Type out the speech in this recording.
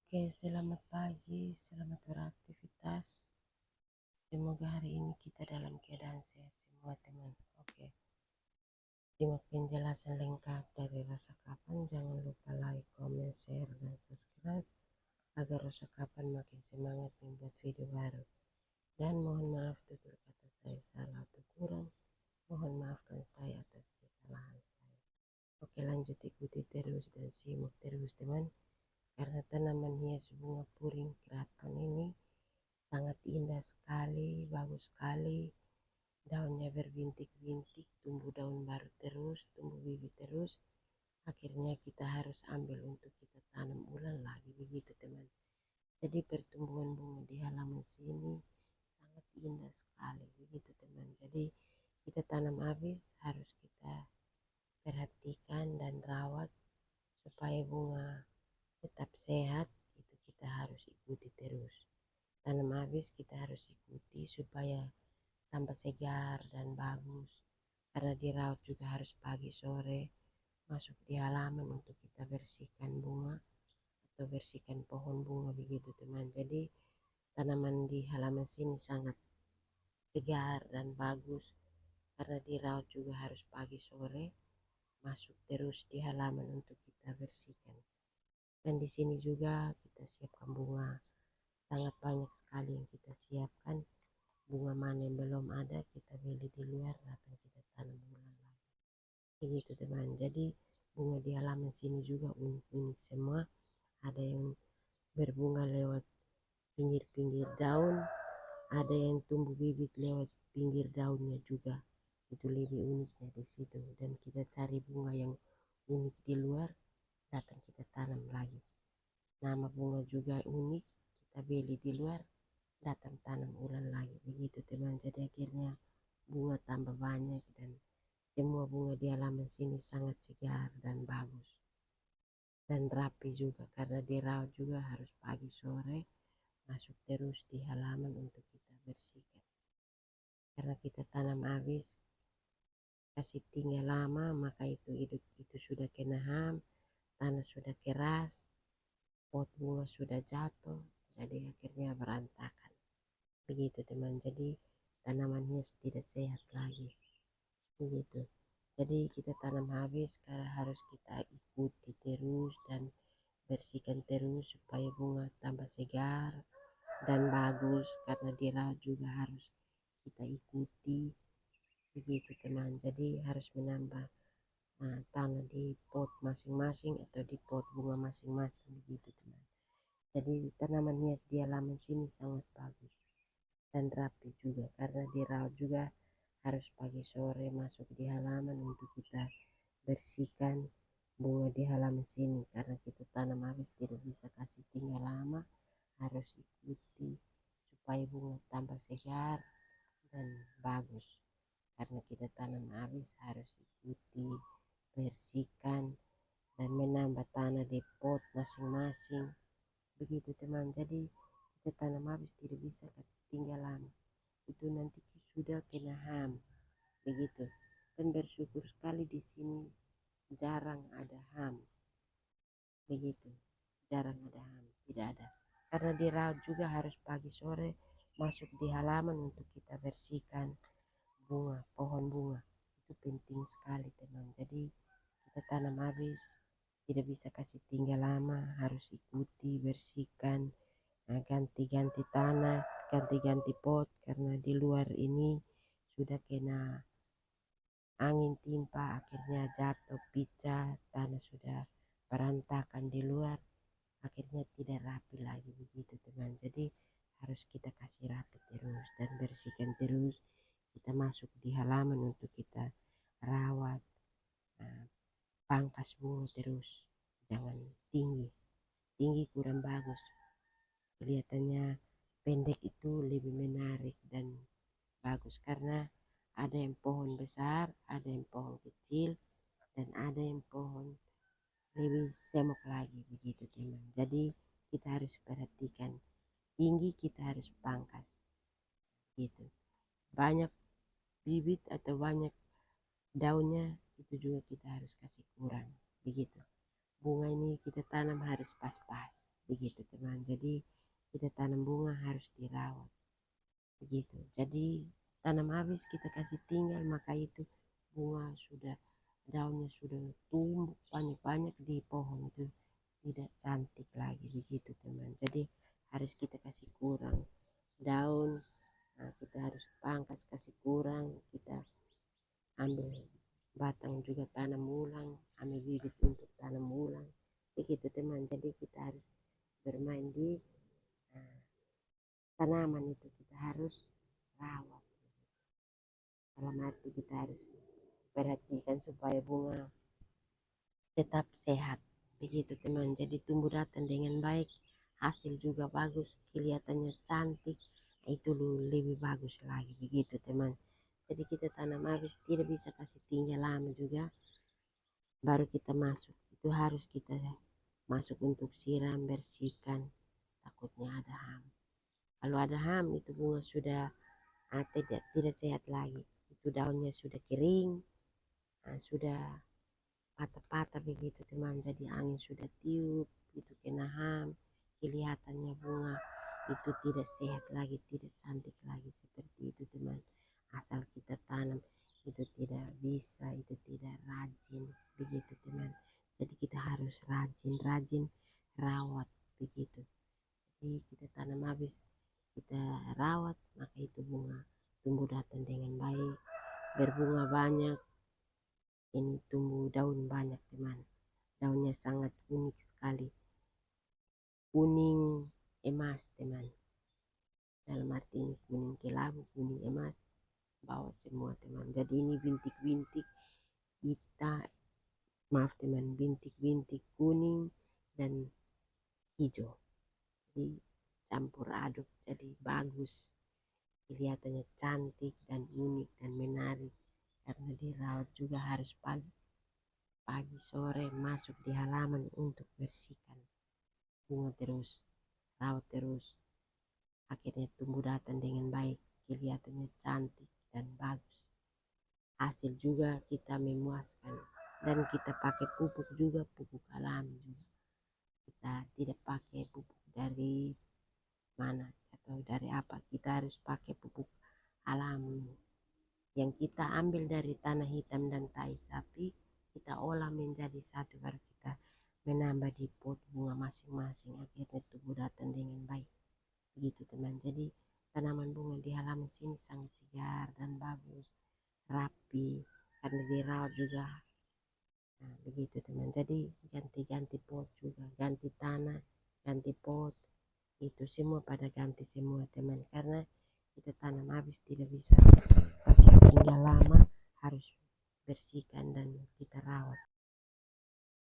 Oke, selamat pagi, selamat beraktivitas. Semoga hari ini kita dalam keadaan sehat semua teman. Oke, simak penjelasan lengkap dari Rasa Kapan. Jangan lupa like, comment, share, dan subscribe agar Rasa Kapan makin semangat membuat video baru. Dan mohon maaf tutur kata saya salah atau kurang. Mohon maafkan saya atas kesalahan saya. Oke, lanjut ikuti terus dan simak terus teman. Karena tanaman hias bunga puring keraton ini sangat indah sekali, bagus sekali. Daunnya berbintik-bintik, tumbuh daun baru terus, tumbuh bibit terus. Akhirnya kita harus ambil untuk kita tanam ulang lagi, begitu teman. Jadi pertumbuhan bunga di halaman sini sangat indah sekali, begitu teman. Jadi kita tanam habis harus kita perhatikan dan rawat supaya bunga tetap sehat. Itu kita harus ikuti terus. Tanam habis kita harus ikuti supaya tambah segar dan bagus, karena dirawat juga harus pagi sore. Masuk di halaman untuk kita bersihkan bunga atau bersihkan pohon bunga, begitu teman. Jadi tanaman di halaman sini sangat segar dan bagus karena dirawat juga harus pagi sore. Masuk terus di halaman untuk kita bersihkan. Dan di sini juga kita siapkan bunga, sangat banyak sekali yang kita siapkan. Bunga mana yang belum ada kita beli di luar, akan kita tanam ulang lagi, begitu teman. Jadi bunga di halaman sini juga unik-unik semua. Ada yang berbunga lewat pinggir-pinggir daun, ada yang tumbuh bibit lewat pinggir daunnya juga. Itu lebih uniknya di situ. Dan kita cari bunga yang unik di luar, datang kita tanam lagi. Nama bunga juga unik, kita beli di luar, datang tanam ulang lagi, begitu teman. Jadi akhirnya bunga tambah banyak dan semua bunga di halaman sini sangat segar dan bagus dan rapi juga karena dirawat juga harus pagi sore. Masuk terus di halaman untuk kita bersihkan, karena kita tanam habis kasih tinggal lama, maka itu sudah kena ham, tanah sudah keras, pot bunga sudah jatuh, jadi akhirnya berantakan, begitu teman. Jadi tanamannya tidak sehat lagi, begitu. Jadi kita tanam habis karena harus kita ikuti terus dan bersihkan terus supaya bunga tambah segar dan bagus, karena dirawat juga harus kita ikuti, begitu teman. Jadi harus menambah tanah di pot masing-masing atau di pot bunga masing-masing, begitu teman. Jadi tanaman hias di halaman sini sangat bagus dan rapi juga karena dirawat juga harus pagi sore. Masuk di halaman untuk kita bersihkan bunga di halaman sini, karena kita tanam habis tidak bisa kasih tinggal lama, harus ikuti supaya bunga tambah segar dan bagus. Karena kita tanam habis harus ikuti bersihkan dan menambah tanah di pot masing-masing, begitu teman. Jadi kita tanam habis tidak bisa kasih tinggal lama, itu nanti sudah kena ham, begitu. Dan bersyukur sekali di sini jarang ada ham, begitu. Jarang ada ham, tidak ada. Karena dirawat juga harus pagi sore. Masuk di halaman untuk kita bersihkan bunga, pohon bunga. Itu penting sekali teman. Jadi kita tanam habis tidak bisa kasih tinggal lama, harus ikuti bersihkan, ganti-ganti tanah, ganti-ganti pot, karena di luar ini sudah kena angin timpa, akhirnya jatuh pecah, tanah sudah berantakan di luar, akhirnya tidak rapi lagi, begitu teman. Jadi harus kita kasih rapi terus dan bersihkan terus. Kita masuk di halaman untuk kita rawat, pangkas bunga terus, jangan tinggi, tinggi kurang bagus, kelihatannya pendek itu lebih menarik dan bagus. Karena ada yang pohon besar, ada yang pohon kecil, dan ada yang pohon lebih semok lagi, begitu teman. Jadi kita harus perhatikan, tinggi kita harus pangkas, gitu. Banyak bibit atau banyak daunnya itu juga kita harus kasih kurang, begitu. Bunga ini kita tanam harus pas-pas, begitu teman. Jadi kita tanam bunga harus dirawat begitu. Jadi tanam habis kita kasih tinggal, maka itu bunga sudah, daunnya sudah tumbuh banyak-banyak di pohon itu tidak cantik lagi begitu teman. Jadi harus kita kasih kurang daun, nah, kita harus pangkas kasih kurang, kita ambil batang juga tanam ulang, ambil bibit untuk tanam ulang begitu teman. Jadi kita harus bermain di tanaman itu, kita harus rawat. Dalam arti kita harus perhatikan supaya bunga tetap sehat begitu teman. Jadi tumbuh datang dengan baik, hasil juga bagus, kelihatannya cantik, itu lebih bagus lagi begitu teman. Jadi kita tanam habis tidak bisa kasih tinggal lama juga baru kita masuk, itu harus kita masuk untuk siram, bersihkan, takutnya ada ham. Kalau ada ham itu bunga sudah tidak sehat lagi, itu daunnya sudah kering, sudah patah-patah begitu teman. Jadi angin sudah tiup, itu kena ham, kelihatannya bunga itu tidak sehat lagi, tidak cantik lagi seperti itu teman. Asal kita tanam itu tidak bisa, itu tidak rajin begitu teman. Jadi kita harus rajin rawat begitu. Jadi kita tanam habis kita rawat, maka itu bunga tumbuh datang dengan baik, berbunga banyak, ini tumbuh daun banyak teman. Daunnya sangat unik sekali, kuning emas teman. Dalam arti ini kuning kelabu, kuning emas, bawah semua teman. Jadi ini bintik-bintik kita, maaf teman, bintik-bintik kuning dan hijau, jadi campur aduk, jadi bagus, kelihatannya cantik dan unik dan menarik. Karena dirawat juga harus pagi sore masuk di halaman untuk bersihkan bunga terus, rawat terus, akhirnya tumbuh datang dengan baik, kelihatannya cantik dan bagus, hasil juga kita memuaskan. Dan kita pakai pupuk juga, pupuk alami juga, kita tidak pakai pupuk dari mana atau dari apa, kita harus pakai pupuk alami yang kita ambil dari tanah hitam dan tai sapi, kita olah menjadi satu, baru kita menambah di pot bunga masing-masing, akhirnya tumbuh datang dengan baik begitu teman. Jadi tanaman bunga di halaman sini sangat segar dan bagus, rapi, karena dirawat juga. Nah, begitu teman. Jadi ganti-ganti pot juga, ganti tanah, ganti pot, itu semua pada ganti semua teman. Karena kita tanam habis tidak bisa kasih tinggal lama, harus bersihkan dan kita rawat.